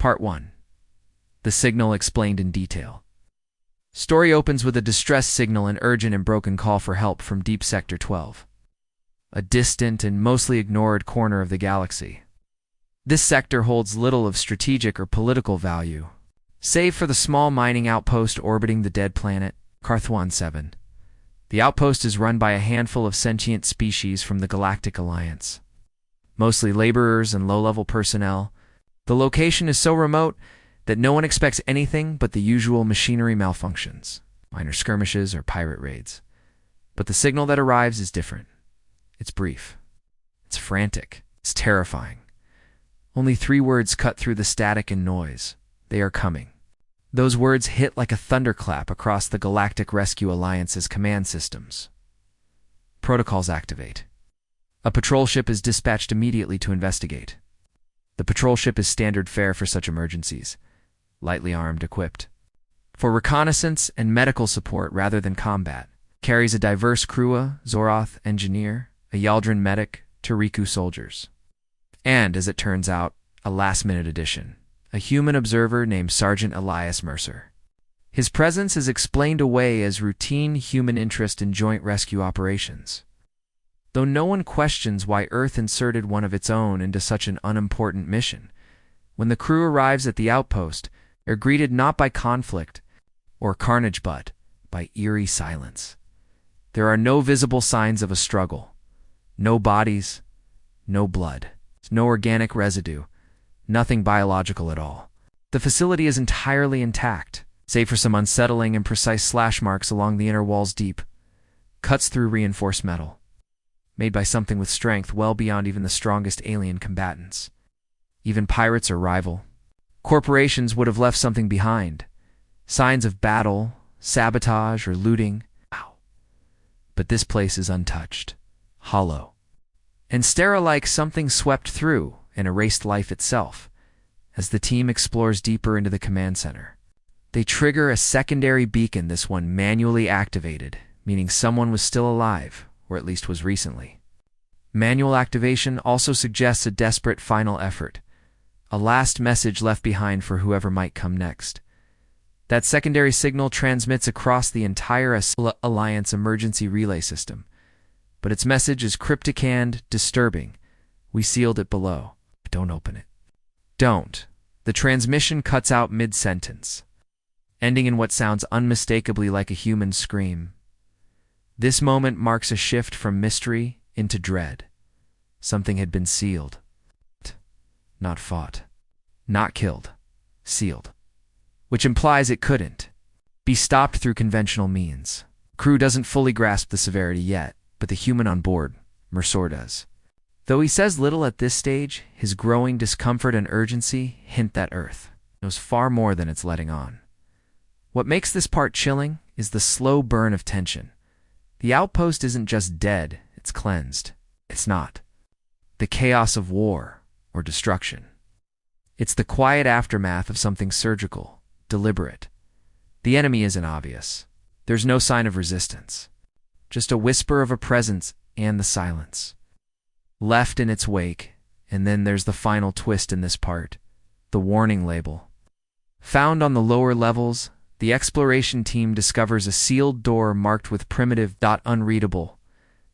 Part 1. The signal explained in detail. Story opens with a distress signal, an urgent and broken call for help from Deep Sector 12, a distant and mostly ignored corner of the galaxy. This sector holds little of strategic or political value, save for the small mining outpost orbiting the dead planet, Carthwan 7. The outpost is run by a handful of sentient species from the Galactic Alliance, mostly laborers and low-level personnel. The location is so remote that no one expects anything but the usual machinery malfunctions, minor skirmishes, or pirate raids. But the signal that arrives is different. It's brief. It's frantic. It's terrifying. Only 3 words cut through the static and noise. They are coming. Those words hit like a thunderclap across the Galactic Rescue Alliance's command systems. Protocols activate. A patrol ship is dispatched immediately to investigate. The patrol ship is standard fare for such emergencies, lightly armed, equipped for reconnaissance and medical support rather than combat. Carries a diverse crew, Zoroth engineer, a Yaldrin medic, Tariku soldiers. And, as it turns out, a last-minute addition, a human observer named Sergeant Elias Mercer. His presence is explained away as routine human interest in joint rescue operations, though no one questions why Earth inserted one of its own into such an unimportant mission. When the crew arrives at the outpost, they're greeted not by conflict or carnage but by eerie silence. There are no visible signs of a struggle. No bodies, no blood, no organic residue, nothing biological at all. The facility is entirely intact, save for some unsettling and precise slash marks along the inner wall's deep cuts through reinforced metal, made by something with strength well beyond even the strongest alien combatants. Even pirates or rival corporations would have left something behind. Signs of battle, sabotage, or looting. Wow. But this place is untouched, hollow, and sterile, like something swept through and erased life itself. As the team explores deeper into the command center, they trigger a secondary beacon, this one manually activated, meaning someone was still alive, or at least was recently. Manual activation also suggests a desperate final effort, a last message left behind for whoever might come next. That secondary signal transmits across the entire Alliance emergency relay system, but its message is cryptic and disturbing. We sealed it below. Don't open it. Don't. The transmission cuts out mid-sentence, ending in what sounds unmistakably like a human scream. This moment marks a shift from mystery into dread. Something had been sealed. Not fought. Not killed. Sealed. Which implies it couldn't be stopped through conventional means. Crew doesn't fully grasp the severity yet, but the human on board, Mercer, does. Though he says little at this stage, his growing discomfort and urgency hint that Earth knows far more than it's letting on. What makes this part chilling is the slow burn of tension. The outpost isn't just dead, it's cleansed. It's not the chaos of war or destruction. It's the quiet aftermath of something surgical, deliberate. The enemy isn't obvious. There's no sign of resistance. Just a whisper of a presence and the silence left in its wake. And then there's the final twist in this part, the warning label. Found on the lower levels, the exploration team discovers a sealed door marked with primitive .unreadable,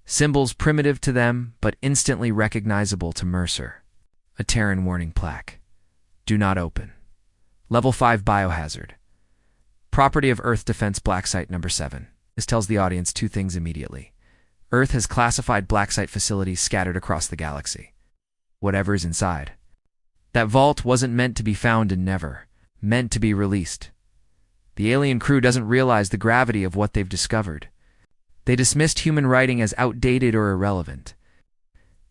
symbols primitive to them but instantly recognizable to Mercer. A Terran warning plaque. Do not open. Level 5 biohazard. Property of Earth Defense Black Site Number 7. This tells the audience 2 things immediately. Earth has classified black site facilities scattered across the galaxy. Whatever's inside. That vault wasn't meant to be found and never meant to be released. The alien crew doesn't realize the gravity of what they've discovered. They dismissed human writing as outdated or irrelevant.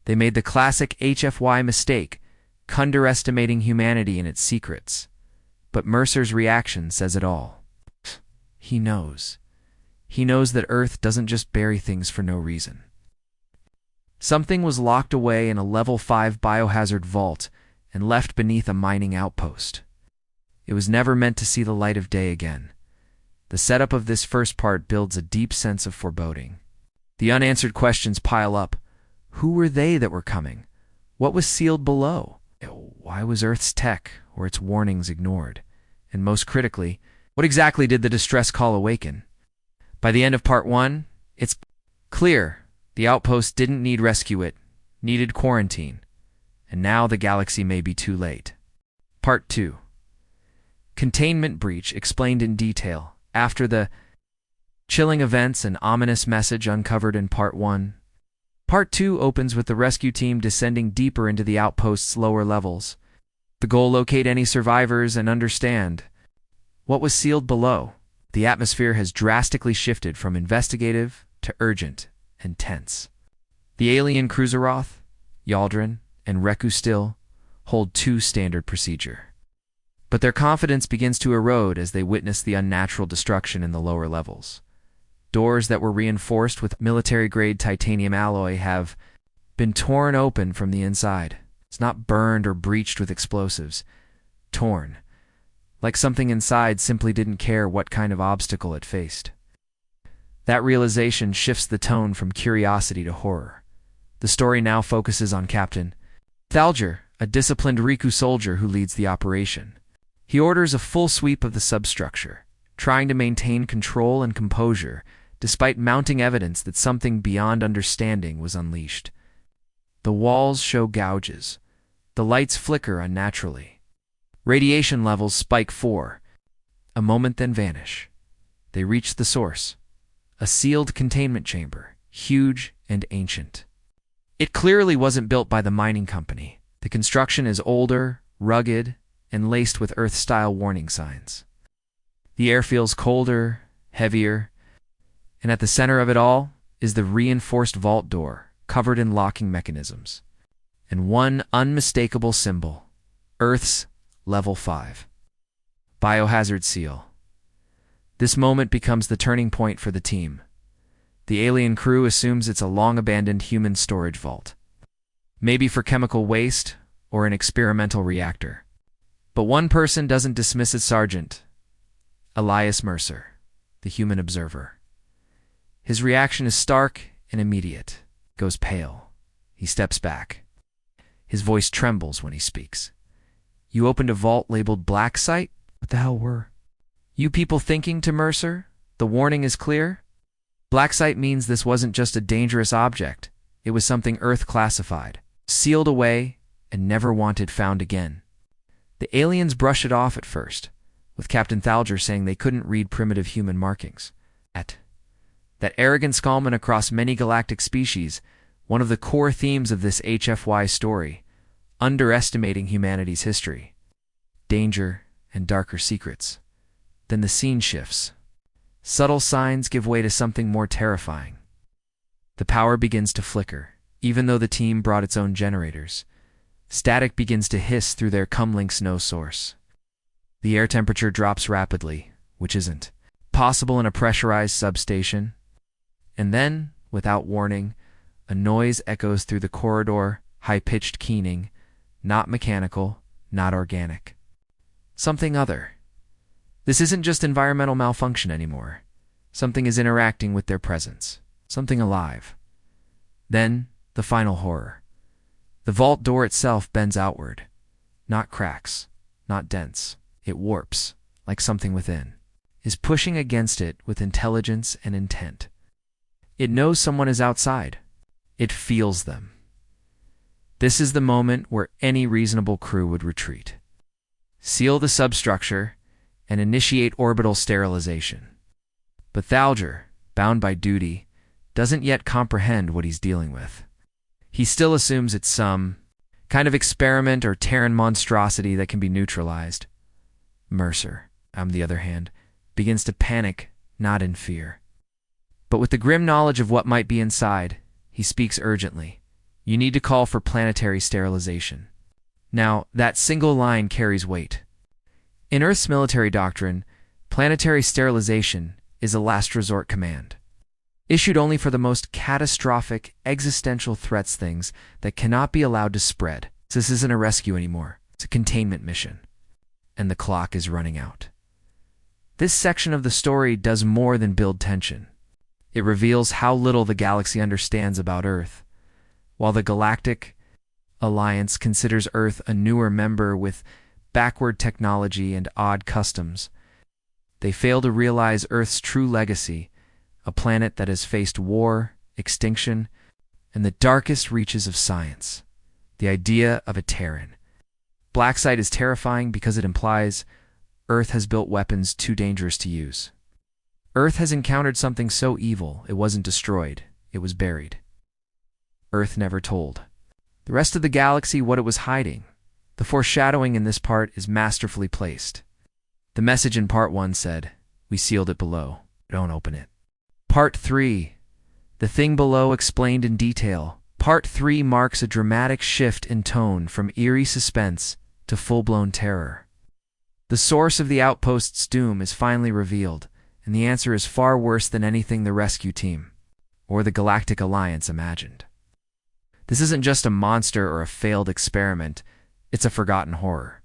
They made the classic HFY mistake, underestimating humanity and its secrets. But Mercer's reaction says it all. He knows. He knows that Earth doesn't just bury things for no reason. Something was locked away in a level 5 biohazard vault and left beneath a mining outpost. It was never meant to see the light of day again. The setup of this first part builds a deep sense of foreboding. The unanswered questions pile up. Who were they that were coming? What was sealed below? why was Earth's tech or its warnings ignored? And most critically, what exactly did the distress call awaken? By the end of Part 1, it's clear the outpost didn't need rescue, it needed quarantine. And now the galaxy may be too late. Part 2. Containment breach explained in detail. After the chilling events and ominous message uncovered in Part 1, Part 2 opens with the rescue team descending deeper into the outpost's lower levels. The goal: locate any survivors and understand what was sealed below. The atmosphere has drastically shifted from investigative to urgent and tense. The alien Cruiseroth, Yaldrin, and Reku still hold two standard procedure. But their confidence begins to erode as they witness the unnatural destruction in the lower levels. Doors that were reinforced with military-grade titanium alloy have been torn open from the inside. It's not burned or breached with explosives. Torn. Like something inside simply didn't care what kind of obstacle it faced. That realization shifts the tone from curiosity to horror. The story now focuses on Captain Thalger, a disciplined Riku soldier who leads the operation. He orders a full sweep of the substructure, trying to maintain control and composure despite mounting evidence that something beyond understanding was unleashed. The walls show gouges. The lights flicker unnaturally. Radiation levels spike 4. A moment then vanish. They reach the source. A sealed containment chamber, huge and ancient. It clearly wasn't built by the mining company. The construction is older, rugged, and laced with Earth-style warning signs. The air feels colder, heavier, and at the center of it all is the reinforced vault door, covered in locking mechanisms. And one unmistakable symbol: Earth's Level 5. Biohazard seal. This moment becomes the turning point for the team. The alien crew assumes it's a long-abandoned human storage vault. Maybe for chemical waste or an experimental reactor. But one person doesn't dismiss it: Sergeant Elias Mercer, the human observer. His reaction is stark and immediate. Goes pale. He steps back. His voice trembles when he speaks. "You opened a vault labeled Black Site? What the hell were you people thinking?" To Mercer, "The warning is clear. Black Site means this wasn't just a dangerous object. It was something Earth classified, sealed away, and never wanted found again." The aliens brush it off at first, with Captain Thalger saying they couldn't read primitive human markings. That arrogant Skalman across many galactic species, one of the core themes of this HFY story, underestimating humanity's history, danger, and darker secrets. Then the scene shifts. Subtle signs give way to something more terrifying. The power begins to flicker, even though the team brought its own generators. Static begins to hiss through their Comlink's no source. The air temperature drops rapidly, which isn't possible in a pressurized substation. And then, without warning, a noise echoes through the corridor, high-pitched keening, not mechanical, not organic. Something other. This isn't just environmental malfunction anymore. Something is interacting with their presence. Something alive. Then, the final horror. The vault door itself bends outward. Not cracks, not dents. It warps, like something within is pushing against it with intelligence and intent. It knows someone is outside. It feels them. This is the moment where any reasonable crew would retreat. Seal the substructure and initiate orbital sterilization. But Thalger, bound by duty, doesn't yet comprehend what he's dealing with. He still assumes it's some kind of experiment or Terran monstrosity that can be neutralized. Mercer, on the other hand, begins to panic, not in fear, but with the grim knowledge of what might be inside. He speaks urgently. "You need to call for planetary sterilization." Now, that single line carries weight. In Earth's military doctrine, planetary sterilization is a last resort command, issued only for the most catastrophic, existential threats, things that cannot be allowed to spread. This isn't a rescue anymore. It's a containment mission. And the clock is running out. This section of the story does more than build tension. It reveals how little the galaxy understands about Earth. While the Galactic Alliance considers Earth a newer member with backward technology and odd customs. They fail to realize Earth's true legacy, a planet that has faced war, extinction, and the darkest reaches of science. The idea of a Terran. Blacksite is terrifying because it implies Earth has built weapons too dangerous to use. Earth has encountered something so evil it wasn't destroyed, it was buried. Earth never told the rest of the galaxy what it was hiding. The foreshadowing in this part is masterfully placed. The message in Part 1 said, "We sealed it below. Don't open it." Part 3. The thing below explained in detail. Part 3 marks a dramatic shift in tone from eerie suspense to full-blown terror. The source of the outpost's doom is finally revealed, and the answer is far worse than anything the rescue team or the Galactic Alliance imagined. This isn't just a monster or a failed experiment, it's a forgotten horror.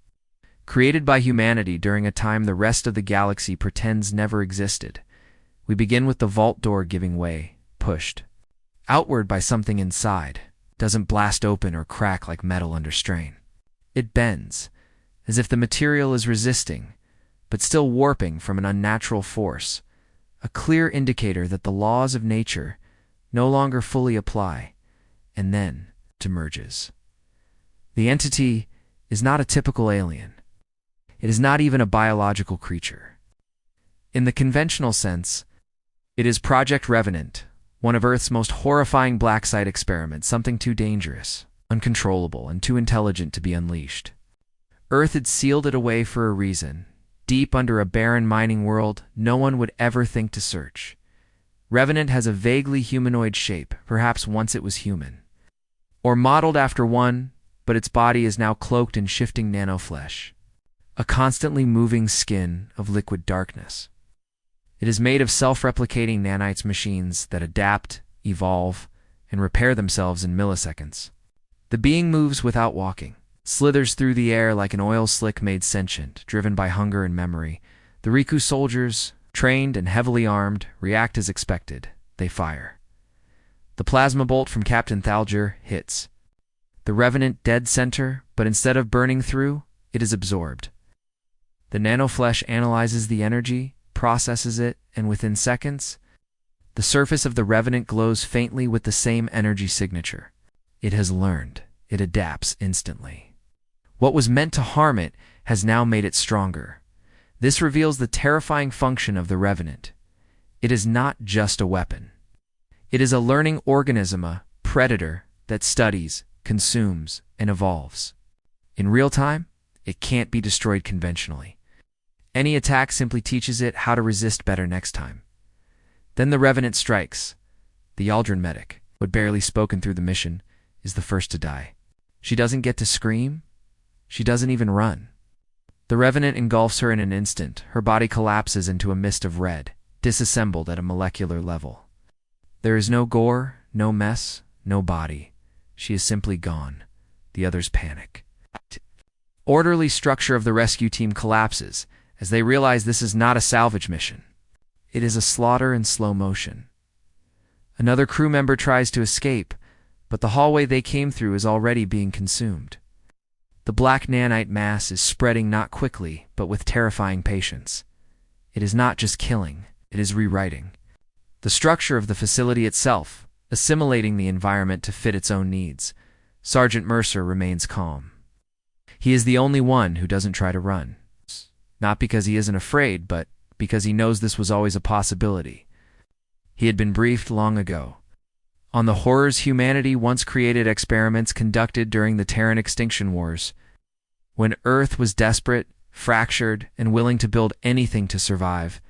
Created by humanity during a time the rest of the galaxy pretends never existed. We begin with the vault door giving way, pushed outward by something inside. Doesn't blast open or crack like metal under strain. It bends, as if the material is resisting, but still warping from an unnatural force, a clear indicator that the laws of nature no longer fully apply, and then it emerges. The entity is not a typical alien. It is not even a biological creature. In the conventional sense, it is Project Revenant, one of Earth's most horrifying blacksite experiments, something too dangerous, uncontrollable, and too intelligent to be unleashed. Earth had sealed it away for a reason. Deep under a barren mining world, no one would ever think to search. Revenant has a vaguely humanoid shape, perhaps once it was human. Or modeled after one, but its body is now cloaked in shifting nanoflesh. A constantly moving skin of liquid darkness. It is made of self-replicating nanites machines that adapt, evolve, and repair themselves in milliseconds. The being moves without walking, slithers through the air like an oil slick made sentient, driven by hunger and memory. The Riku soldiers, trained and heavily armed, react as expected. They fire. The plasma bolt from Captain Thalger hits the Revenant dead center, but instead of burning through, it is absorbed. The nanoflesh analyzes the energy, processes it, and within seconds, the surface of the Revenant glows faintly with the same energy signature. It has learned. It adapts instantly. What was meant to harm it has now made it stronger. This reveals the terrifying function of the Revenant. It is not just a weapon. It is a learning organism, a predator that studies, consumes, and evolves. In real time, it can't be destroyed conventionally. Any attack simply teaches it how to resist better next time. Then the Revenant strikes. The Yaldrin medic, who had barely spoken through the mission, is the first to die. She doesn't get to scream. She doesn't even run. The Revenant engulfs her in an instant. Her body collapses into a mist of red, disassembled at a molecular level. There is no gore, no mess, no body. She is simply gone. The others panic. Orderly structure of the rescue team collapses as they realize this is not a salvage mission. It is a slaughter in slow motion. Another crew member tries to escape, but the hallway they came through is already being consumed. The black nanite mass is spreading not quickly, but with terrifying patience. It is not just killing, it is rewriting the structure of the facility itself, assimilating the environment to fit its own needs. Sergeant Mercer remains calm. He is the only one who doesn't try to run. Not because he isn't afraid, but because he knows this was always a possibility. He had been briefed long ago on the horrors humanity once created, experiments conducted during the Terran extinction wars, when Earth was desperate, fractured, and willing to build anything to survive.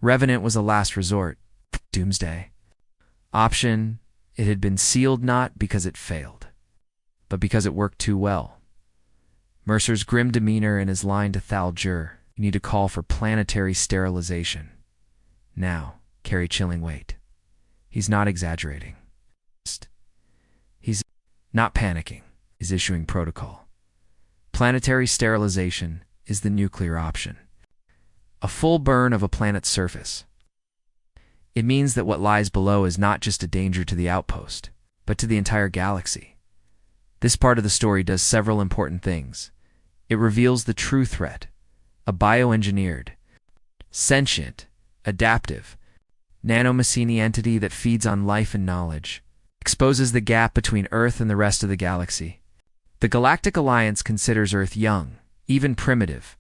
Revenant was a last resort. Doomsday. Option, it had been sealed not because it failed, but because it worked too well. Mercer's grim demeanor and his line to Thalger, "You need to call for planetary sterilization." Now, carry chilling weight. He's not exaggerating. He's not panicking. He's issuing protocol. Planetary sterilization is the nuclear option. A full burn of a planet's surface. It means that what lies below is not just a danger to the outpost, but to the entire galaxy. This part of the story does several important things. It reveals the true threat, a bioengineered, sentient, adaptive, nanomachine entity that feeds on life and knowledge, exposes the gap between Earth and the rest of the galaxy. The Galactic Alliance considers Earth young, even primitive,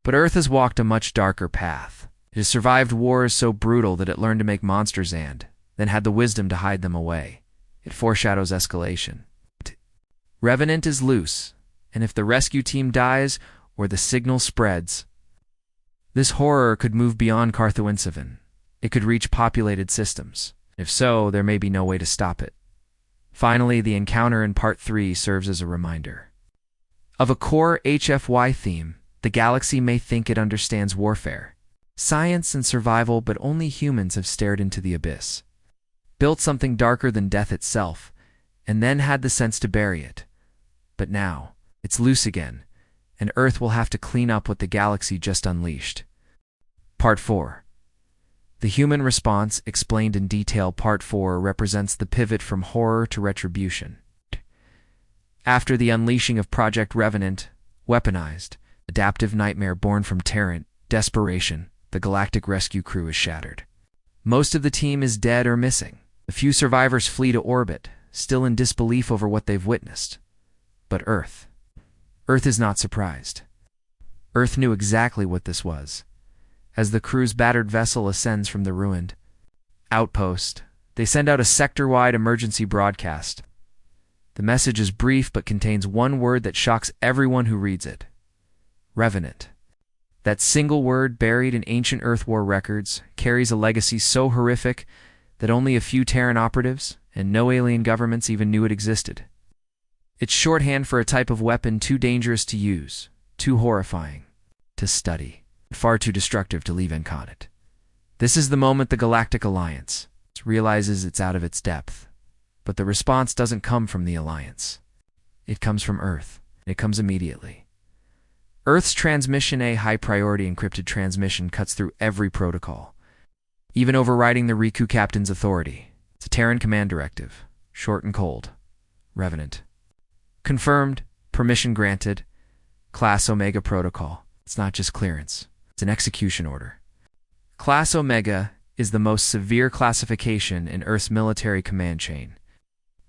but Earth has walked a much darker path. It has survived wars so brutal that it learned to make monsters and then had the wisdom to hide them away. It foreshadows escalation. Revenant is loose, and if the rescue team dies or the signal spreads, this horror could move beyond Carthoenseven. It could reach populated systems. If so, there may be no way to stop it. Finally, the encounter in Part 3 serves as a reminder of a core HFY theme. The galaxy may think it understands warfare, science, and survival, but only humans have stared into the abyss, built something darker than death itself, and then had the sense to bury it. But now, it's loose again, and Earth will have to clean up what the galaxy just unleashed. Part 4. The human response, explained in detail. Part 4 represents the pivot from horror to retribution. After the unleashing of Project Revenant, weaponized, adaptive nightmare born from Terran desperation, the galactic rescue crew is shattered. Most of the team is dead or missing. A few survivors flee to orbit, still in disbelief over what they've witnessed. But Earth is not surprised. Earth knew exactly what this was. As the crew's battered vessel ascends from the ruined outpost, they send out a sector-wide emergency broadcast. The message is brief but contains one word that shocks everyone who reads it: Revenant. That single word, buried in ancient Earth war records, carries a legacy so horrific that only a few Terran operatives and no alien governments even knew it existed. It's shorthand for a type of weapon too dangerous to use, too horrifying to study, far too destructive to leave incarnate. This is the moment the Galactic Alliance realizes it's out of its depth. But the response doesn't come from the Alliance. It comes from Earth. It comes immediately. Earth's transmission, a high-priority encrypted transmission, cuts through every protocol, even overriding the Riku captain's authority. It's a Terran command directive, short and cold. Revenant. Confirmed, permission granted, Class Omega protocol. It's not just clearance, it's an execution order. Class Omega is the most severe classification in Earth's military command chain.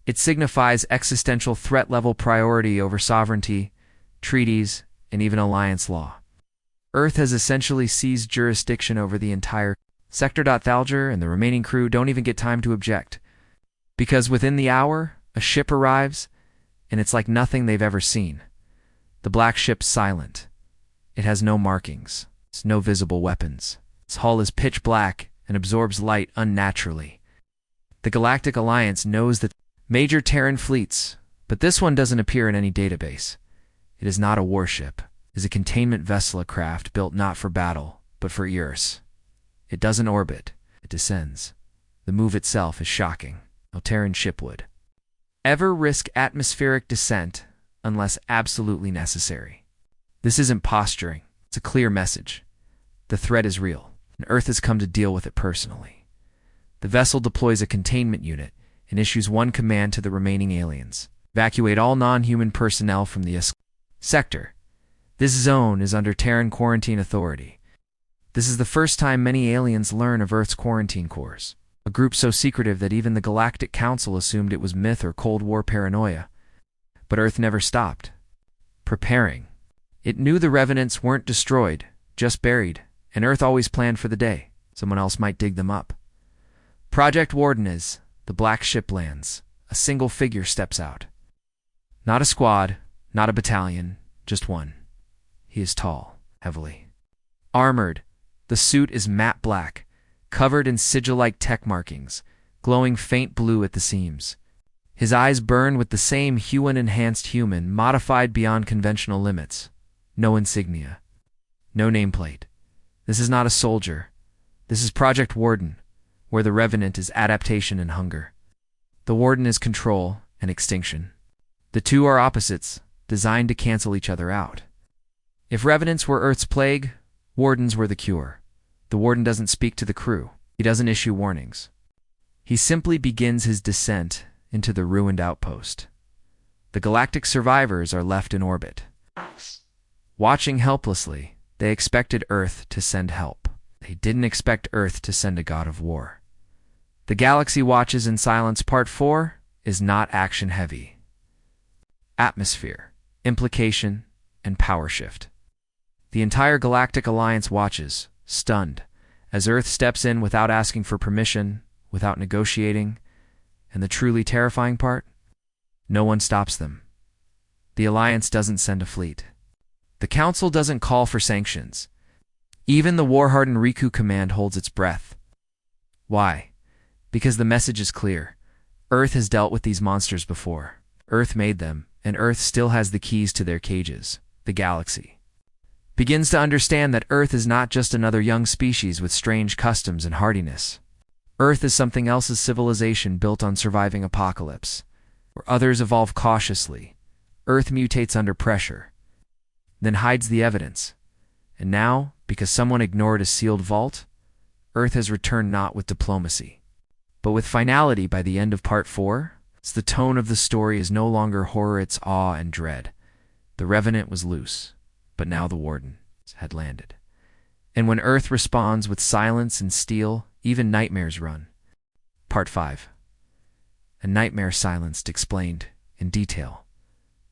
It signifies existential threat level priority over sovereignty, treaties, and even alliance law. Earth has essentially seized jurisdiction over the entire sector. Thalger and the remaining crew don't even get time to object, because within the hour, a ship arrives, and it's like nothing they've ever seen. The black ship's silent. It has no markings, it's no visible weapons. Its hull is pitch black and absorbs light unnaturally. The Galactic Alliance knows that major Terran fleets, but this one doesn't appear in any database. It is not a warship. It is a containment vessel, a craft built not for battle, but for Earth. It doesn't orbit, it descends. The move itself is shocking. No Terran ship would ever risk atmospheric descent unless absolutely necessary. This isn't posturing, it's a clear message. The threat is real, and Earth has come to deal with it personally. The vessel deploys a containment unit and issues one command to the remaining aliens: evacuate all non-human personnel from the sector. This zone is under Terran quarantine authority. This is the first time many aliens learn of Earth's quarantine corps, a group so secretive that even the Galactic Council assumed it was myth or Cold War paranoia. But Earth never stopped preparing. It knew the Revenants weren't destroyed, just buried, and Earth always planned for the day someone else might dig them up. Project Warden is, the black ship lands. A single figure steps out. Not a squad, not a battalion, just one. He is tall, heavily armored. The suit is matte black, covered in sigil-like tech markings, glowing faint blue at the seams. His eyes burn with the same hue-enhanced human, modified beyond conventional limits. No insignia. No nameplate. This is not a soldier. This is Project Warden, where the Revenant is adaptation and hunger. The Warden is control and extinction. The two are opposites, designed to cancel each other out. If Revenants were Earth's plague, Wardens were the cure. The Warden doesn't speak to the crew. He doesn't issue warnings. He simply begins his descent into the ruined outpost. The galactic survivors are left in orbit. Watching helplessly, they expected Earth to send help. They didn't expect Earth to send a god of war. The Galaxy watches in silence. Part 4 is not action-heavy. Atmosphere, implication, and power shift. The entire Galactic Alliance watches, stunned, as Earth steps in without asking for permission, without negotiating, and the truly terrifying part? No one stops them. The Alliance doesn't send a fleet. The Council doesn't call for sanctions. Even the war-hardened Riku command holds its breath. Why? Because the message is clear. Earth has dealt with these monsters before. Earth made them, and Earth still has the keys to their cages. The Galaxy begins to understand that Earth is not just another young species with strange customs and hardiness. Earth is something else's civilization built on surviving apocalypse. Where others evolve cautiously, Earth mutates under pressure, then hides the evidence. And now, because someone ignored a sealed vault, Earth has returned not with diplomacy, but with finality. By the end of Part 4, the tone of the story is no longer horror, it's awe and dread. The Revenant was loose, but now the Warden had landed. And when Earth responds with silence and steel, even nightmares run. Part 5. A nightmare silenced, explained in detail.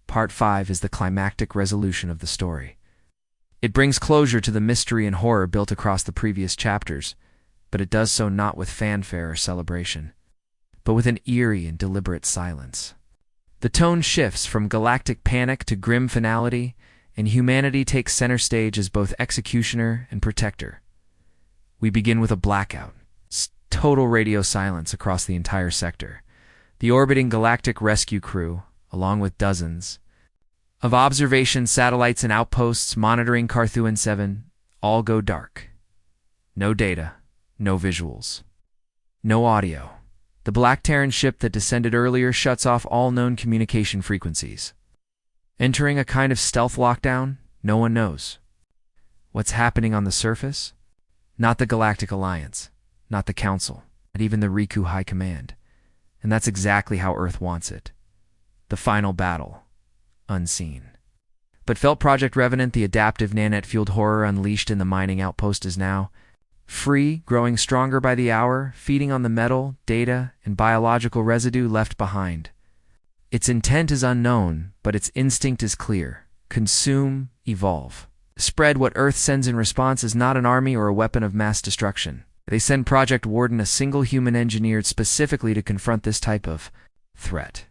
Part 5 is the climactic resolution of the story. It brings closure to the mystery and horror built across the previous chapters, but it does so not with fanfare or celebration, but with an eerie and deliberate silence. The tone shifts from galactic panic to grim finality, and humanity takes center stage as both executioner and protector. We begin with a blackout, total radio silence across the entire sector. The orbiting galactic rescue crew, along with dozens of observation satellites and outposts monitoring Carthuan 7, all go dark. No data, no visuals, no audio. The Black Terran ship that descended earlier shuts off all known communication frequencies. Entering a kind of stealth lockdown, no one knows. What's happening on the surface? Not the Galactic Alliance, not the Council, not even the Riku High Command. And that's exactly how Earth wants it. The final battle. Unseen. But felt Project Revenant, the adaptive nanet-fueled horror unleashed in the mining outpost, is now free, growing stronger by the hour, feeding on the metal, data, and biological residue left behind. Its intent is unknown, but its instinct is clear. Consume, evolve. Spread. What Earth sends in response is not an army or a weapon of mass destruction. They send Project Warden, a single human engineered specifically to confront this type of threat.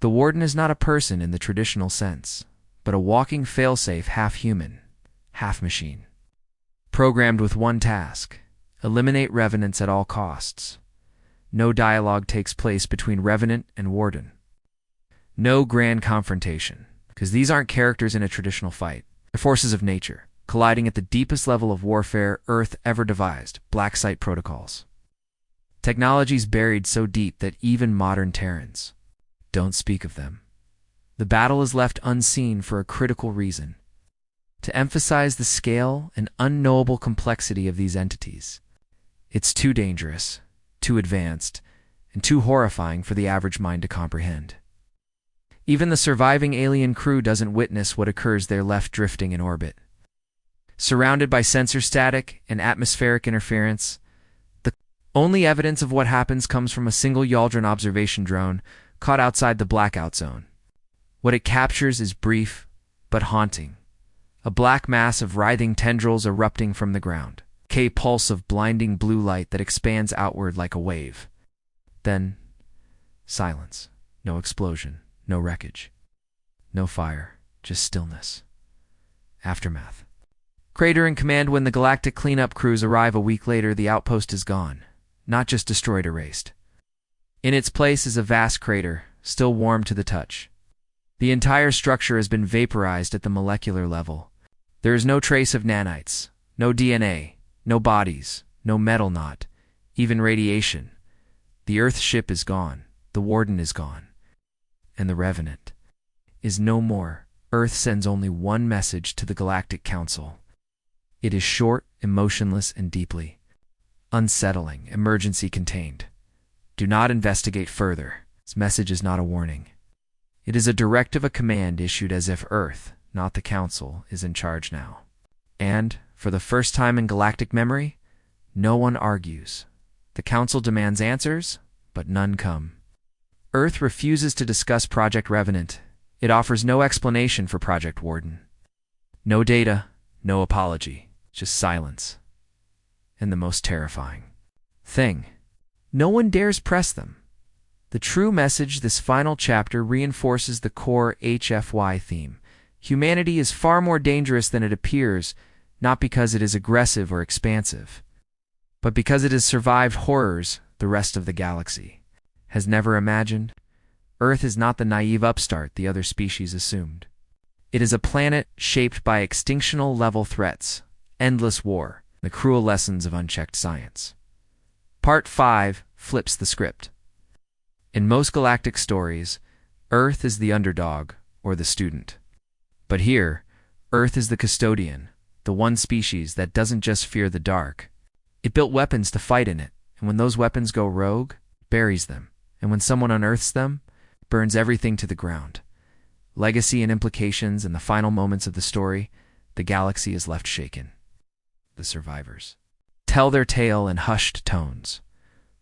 The Warden is not a person in the traditional sense, but a walking failsafe, half human, half machine. Programmed with one task: eliminate Revenants at all costs. No dialogue takes place between Revenant and Warden. No grand confrontation, because these aren't characters in a traditional fight. They're forces of nature, colliding at the deepest level of warfare Earth ever devised: black site protocols. Technologies buried so deep that even modern Terrans don't speak of them. The battle is left unseen for a critical reason: to emphasize the scale and unknowable complexity of these entities. It's too dangerous, too advanced, and too horrifying for the average mind to comprehend. Even the surviving alien crew doesn't witness what occurs. They're left drifting in orbit, surrounded by sensor static and atmospheric interference. The only evidence of what happens comes from a single Yaldron observation drone caught outside the blackout zone. What it captures is brief, but haunting. A black mass of writhing tendrils erupting from the ground. A pulse of blinding blue light that expands outward like a wave. Then, silence. No explosion, no wreckage, no fire, just stillness. Aftermath. Crater in command. When the galactic cleanup crews arrive a week later, the outpost is gone. Not just destroyed, erased. In its place is a vast crater, still warm to the touch. The entire structure has been vaporized at the molecular level. There is no trace of nanites, no DNA, no bodies, no metal knot, even radiation. The Earth ship is gone, the Warden is gone, and the Revenant is no more. Earth sends only one message to the Galactic Council. It is short, emotionless, and deeply unsettling. Emergency contained. Do not investigate further. This message is not a warning. It is a directive, a command issued as if Earth, not the Council, is in charge now. And, for the first time in galactic memory, no one argues. The Council demands answers, but none come. Earth refuses to discuss Project Revenant. It offers no explanation for Project Warden. No data, no apology, just silence. And the most terrifying thing, no one dares press them. The true message this final chapter reinforces the core HFY theme. Humanity is far more dangerous than it appears, not because it is aggressive or expansive, but because it has survived horrors the rest of the galaxy has never imagined. Earth is not the naive upstart the other species assumed. It is a planet shaped by extinctional-level threats, endless war, the cruel lessons of unchecked science. Part 5 flips the script. In most galactic stories, Earth is the underdog or the student. But here, Earth is the custodian, the one species that doesn't just fear the dark. It built weapons to fight in it, and when those weapons go rogue, it buries them. And when someone unearths them, burns everything to the ground. Legacy and implications in the final moments of the story, the galaxy is left shaken. The survivors tell their tale in hushed tones.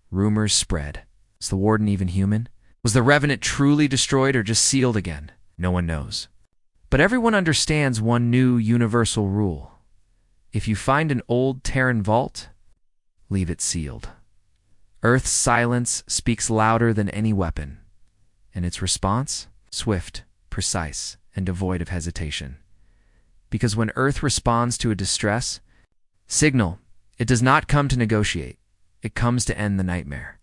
Rumors spread. Is the Warden even human? Was the Revenant truly destroyed or just sealed again? No one knows. But everyone understands one new universal rule. If you find an old Terran vault, leave it sealed. Earth's silence speaks louder than any weapon, and its response, swift, precise, and devoid of hesitation. Because when Earth responds to a distress signal, it does not come to negotiate. It comes to end the nightmare.